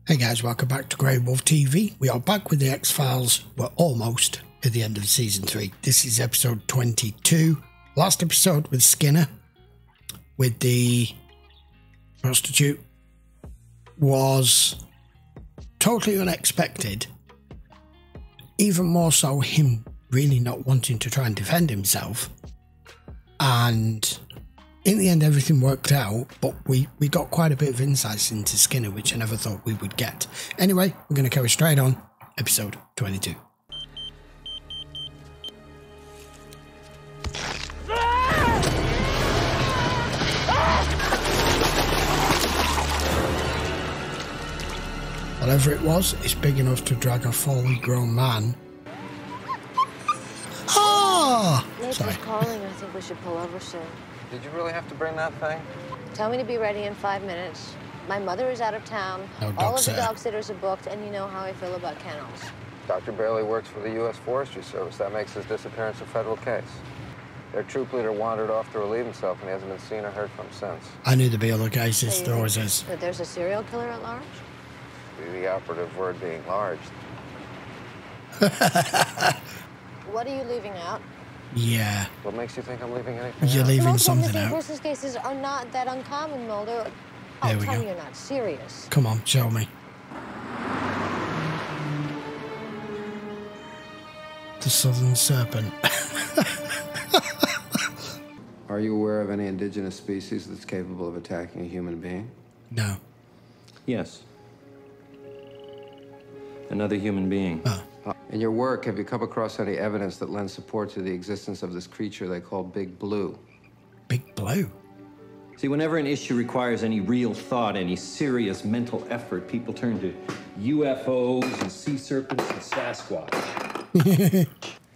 Hey guys, welcome back to GreyWolf TV. We are back with the X-Files. We're almost at the end of season 3. This is episode 22. Last episode with Skinner, with the prostitute, was totally unexpected. Even more so him really not wanting to try and defend himself. And in the end, everything worked out, but we got quite a bit of insights into Skinner, which I never thought we would get. Anyway, we're going to carry straight on, episode 22. Whatever it was, it's big enough to drag a fully grown man. Ah! Sorry. Calling. I think we should pull over soon. Did you really have to bring that thing? Tell me to be ready in 5 minutes. My mother is out of town. All of the dog sitters are booked, and you know how I feel about kennels. Dr. Bailey works for the U.S. Forestry Service. That makes his disappearance a federal case. Their troop leader wandered off to relieve himself, and he hasn't been seen or heard from since. I knew there'd be other cases. So there always is. That there's a serial killer at large? The operative word being large. What are you leaving out? Yeah. What makes you think I'm leaving anything You're out? leaving Most something missing out. persons cases are not that uncommon, Mulder. There we Tell go. me you're not serious. Come on, show me. The Southern Serpent. Are you aware of any indigenous species that's capable of attacking a human being? No. Yes. Another human being. Oh. In your work, have you come across any evidence that lends support to the existence of this creature they call Big Blue? Big Blue? See, whenever an issue requires any real thought, any serious mental effort, people turn to UFOs and sea serpents and Sasquatch.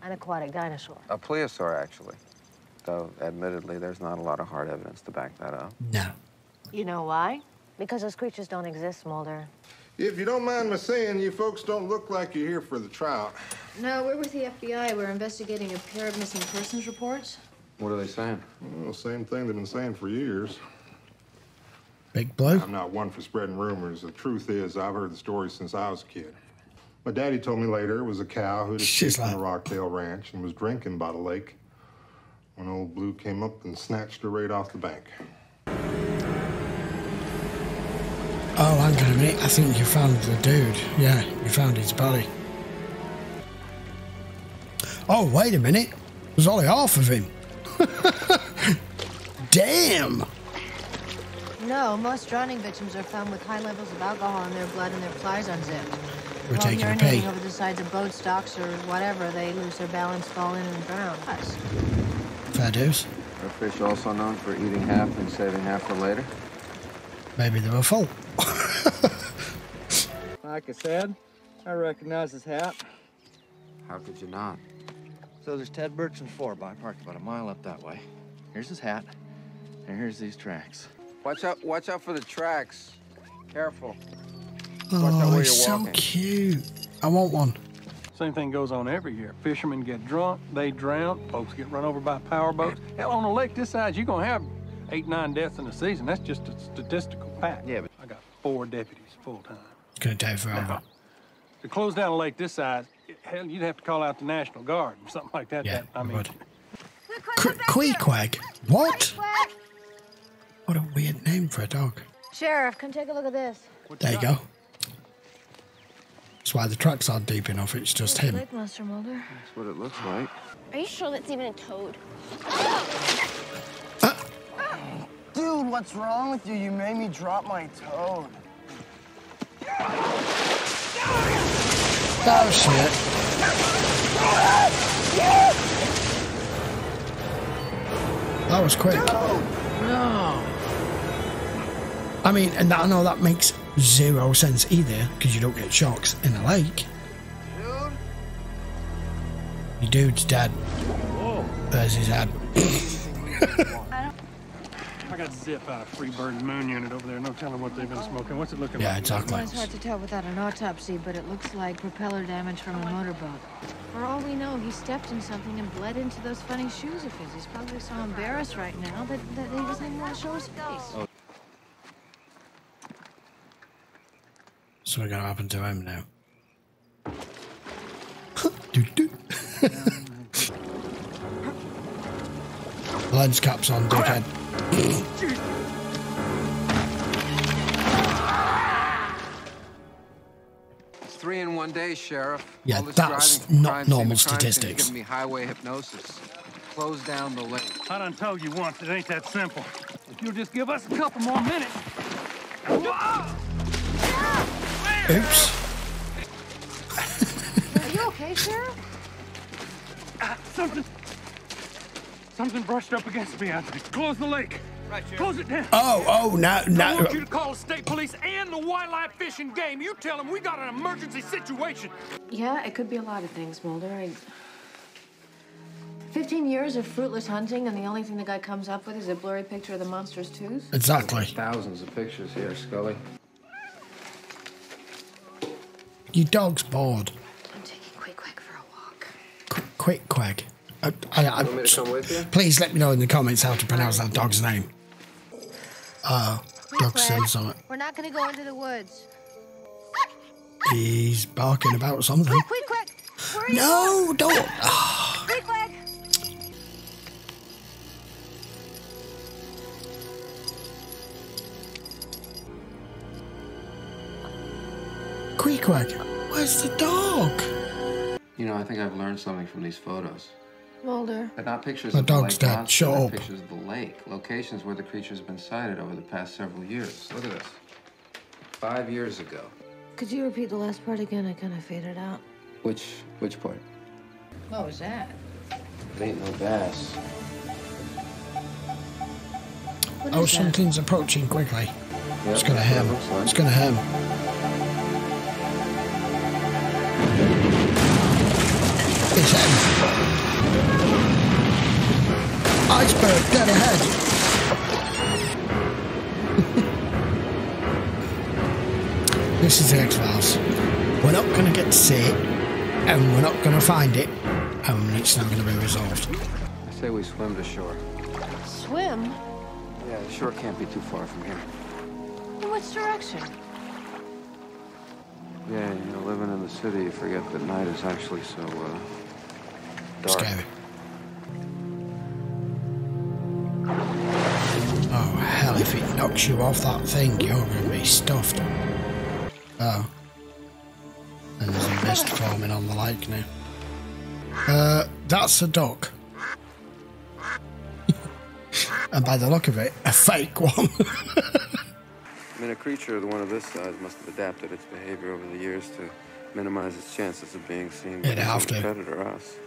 An aquatic dinosaur. A plesiosaur, actually. Though, admittedly, there's not a lot of hard evidence to back that up. No. You know why? Because those creatures don't exist, Mulder. If you don't mind my saying, you folks don't look like you're here for the trout. No, we're with the FBI. We're investigating a pair of missing persons reports. What are they saying? Well, same thing they've been saying for years. Big Blue? I'm not one for spreading rumors. The truth is, I've heard the story since I was a kid. My daddy told me later it was a cow who'd escaped from the Rockdale Ranch and was drinking by the lake when old Blue came up and snatched her right off the bank. Oh, hang on a minute. I think you found the dude. Yeah, you found his body. Oh, wait a minute. There's only half of him. Damn! No, most drowning victims are found with high levels of alcohol in their blood and their plies unzipped. We're While taking a urinating pee. over the sides of boat stocks or whatever, they lose their balance, fall in, and drown. Us. Fair dues. Are fish also known for eating half and saving half for later? Maybe they were full. Like I said, I recognize his hat. How could you not? So there's Ted Burchen's 4x parked about a mile up that way. Here's his hat, and here's these tracks. Watch out for the tracks. Careful. Watch out Oh, where he's you're so walking. cute. I want one. Same thing goes on every year. Fishermen get drunk, they drown, folks get run over by power boats. Hell, on a lake this size, you're gonna have 8, 9 deaths in a season. That's just a statistical fact. Yeah, but I got 4 deputies full-time. It's going to take forever. To close down a lake this size, hell, you'd have to call out the National Guard or something like that. Yeah, I we mean, would. Queequeg? What? What a weird name for a dog. Sheriff, come take a look at this. There you go. That's why the tracks aren't deep enough. It's just him. Lake monster, Mulder. That's what it looks like. Are you sure that's even a toad? Dude, what's wrong with you? You made me drop my toad. Oh, shit. That was quick. No. I mean, and I know that makes 0 sense either, because you don't get sharks in a lake. Dude? Your dude's dead. whoa. There's his head. I got zip out of Freebird's moon unit over there. No telling what they've been smoking. What's it looking Yeah, like? exactly. Well, it's hard to tell without an autopsy, but it looks like propeller damage from a motorboat. For all we know, he stepped in something and bled into those funny shoes of his. He's probably so embarrassed right now that he doesn't even want to show his face. So what's going to happen to him now? Lens caps on, dickhead. 3 in 1 day, Sheriff. Yeah, that's not normal statistics. Giving me highway hypnosis. Close down the lane. I done told you once, it ain't that simple. If you'll just give us a couple more minutes. Oops. Are you okay, Sheriff? Something brushed up against me, Anthony. Close the lake. Right, Close it down. Oh, no. I want you to call the state police and the wildlife fish and game. You tell them we got an emergency situation. Yeah, it could be a lot of things, Mulder. 15 years of fruitless hunting, and the only thing the guy comes up with is a blurry picture of the monster's tooth? Exactly. Thousands of pictures here, Scully. Your dog's bored. I'm taking Quag for a walk. Quick Quag. Want me to come with you? Please let me know in the comments how to pronounce that dog's name. Dog's saying something. We're not going to go into the woods. He's barking about something. Quick! Where are you No, going? don't. Quick! Quag, where's the dog? You know, I think I've learned something from these photos. Mulder. But not pictures The of the dog's lake dead. monster, Shut but up. pictures of the lake. Locations where the creature's been sighted over the past several years. Look at this. 5 years ago. Could you repeat the last part again? I kind of faded out. Which part? What was that? It ain't no bass. Oh, something's approaching quickly. Yep, It's gonna hem. It's gonna hem. It's hem. Iceberg dead ahead. This is the X-Files. We're not gonna get to see it, and we're not gonna find it, and it's not gonna be resolved. I say we swim to shore. Swim? Yeah, the shore can't be too far from here. In which direction? Yeah, you know, living in the city, you forget that night is actually so, dark. Scary. Oh, hell, if it knocks you off that thing, you're going to be stuffed. Oh. And there's a mist forming on the lake now. That's a duck. And by the look of it, a fake one. I mean, a creature of one of this size must have adapted its behavior over the years to minimize its chances of being seen by a predator or us.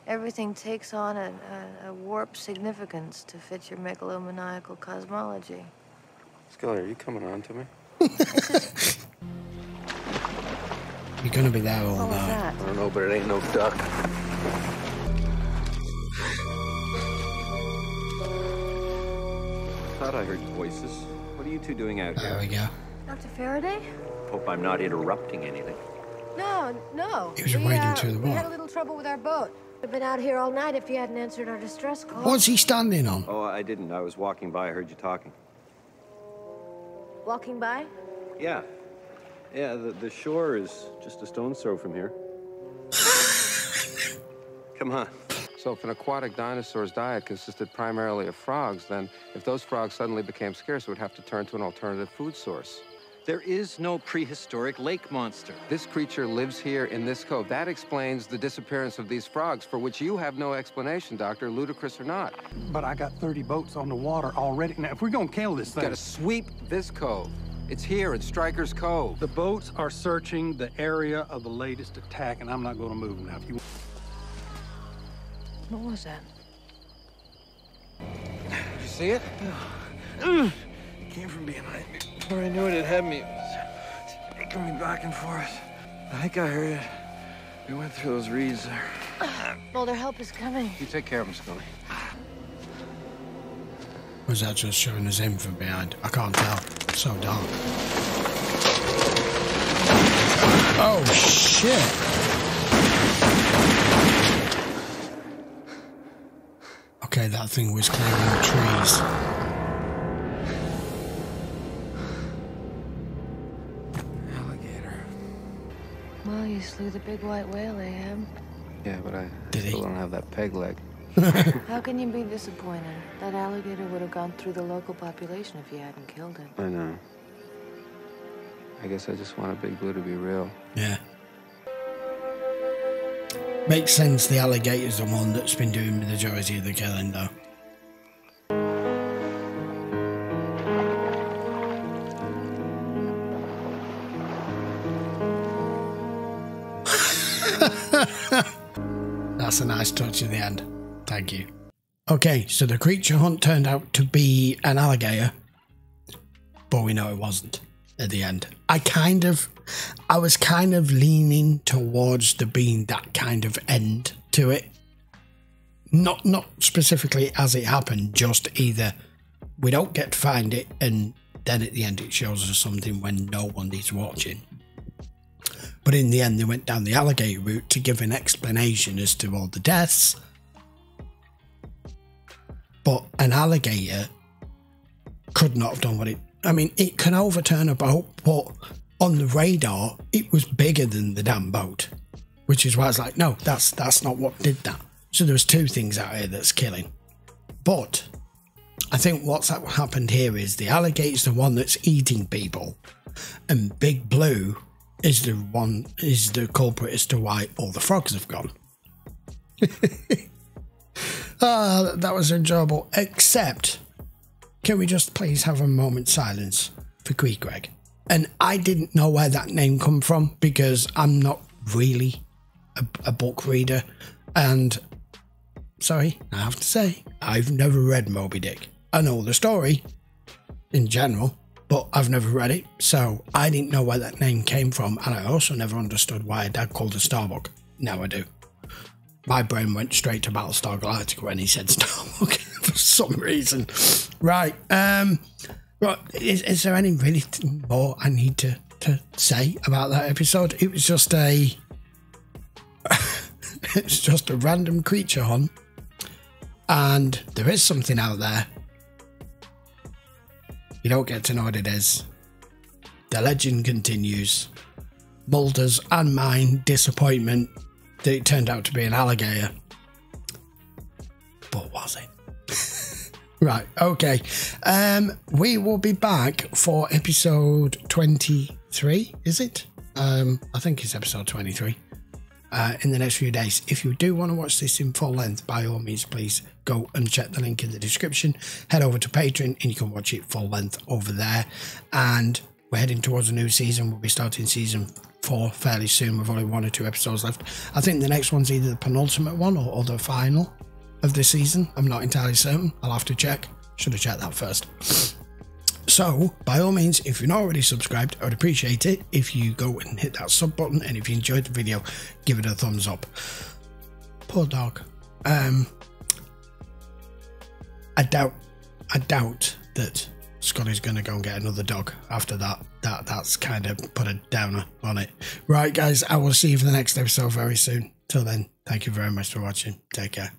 Everything takes on a warped significance to fit your megalomaniacal cosmology. Scully, are you coming on to me? You're gonna be there all night. I don't know, but it ain't no duck. Thought I heard voices. What are you two doing out here? There we go. Dr. Faraday? Hope I'm not interrupting anything. No. He was wading through the We had a water. little trouble with our boat. We've been out here all night if you hadn't answered our distress call. What's he standing on? Oh, I didn't. I was walking by. I heard you talking. Walking by? Yeah. Yeah, the shore is just a stone's throw from here. Come on. So if an aquatic dinosaur's diet consisted primarily of frogs, then if those frogs suddenly became scarce, it would have to turn to an alternative food source. There is no prehistoric lake monster. This creature lives here in this cove. That explains the disappearance of these frogs, for which you have no explanation, Doctor, ludicrous or not. But I got 30 boats on the water already. Now, if we're gonna kill this thing... You gotta sweep this cove. It's here in Stryker's Cove. The boats are searching the area of the latest attack, and I'm not gonna move now. If you... What was that? Did you see it? It came from behind me. Before I knew it, it had me. It was taking me back and forth. I think I heard it. We went through those reeds there. Mulder, help is coming. You take care of him, Scully. Was that just showing us him from behind? I can't tell. It's so dark. Oh, shit. Okay, that thing was clearing trees. Alligator. Well, you slew the big white whale, Ahab. Yeah, but I still don't have that peg leg. How can you be disappointed? That alligator would have gone through the local population if you hadn't killed it. I know. I guess I just want a Big Blue to be real. Yeah. Makes sense the alligator's the one that's been doing the majority of the killing, though. That's a nice touch at the end. Thank you. Okay, so the creature hunt turned out to be an alligator, but we know it wasn't at the end. I was kind of leaning towards there being that kind of end to it. Not specifically as it happened, just either we don't get to find it and then at the end it shows us something when no one is watching. But in the end, they went down the alligator route to give an explanation as to all the deaths. But an alligator could not have done what it... I mean, it can overturn a boat, but on the radar, it was bigger than the damn boat. Which is why I was like, no, that's not what did that. So there's two things out here that's killing. But I think what's happened here is the alligator's the one that's eating people. And Big Blue is the culprit as to why all the frogs have gone. That was enjoyable. Except, can we just please have a moment's silence for Greg? And I didn't know where that name come from because I'm not really a book reader. And, sorry, I have to say, I've never read Moby Dick. I know the story in general, but I've never read it, so I didn't know where that name came from, and I also never understood why a dad called a Starbuck. Now I do. My brain went straight to Battlestar Galactica when he said Starbuck for some reason. Right, is there any really more I need to say about that episode? It was just it's just a random creature hunt, and there is something out there. You don't get to know what it is. The legend continues. Mulder's and mine disappointment that it turned out to be an alligator. But was it? Right, okay. We will be back for episode 23, is it? I think it's episode 23. In the next few days. If you do want to watch this in full length, by all means, please go and check the link in the description. Head over to Patreon and you can watch it full length over there. And we're heading towards a new season. We'll be starting season 4 fairly soon. We've only 1 or 2 episodes left. I think the next one's either the penultimate one or the final of the season. I'm not entirely certain. I'll have to check. Should have checked that first. So, by all means, if you're not already subscribed, I would appreciate it if you go and hit that sub button, and if you enjoyed the video, give it a thumbs up. Poor dog. I doubt that Scully's going to go and get another dog after that. That's kind of put a downer on it. Right, guys, I will see you for the next episode very soon. Till then, thank you very much for watching. Take care.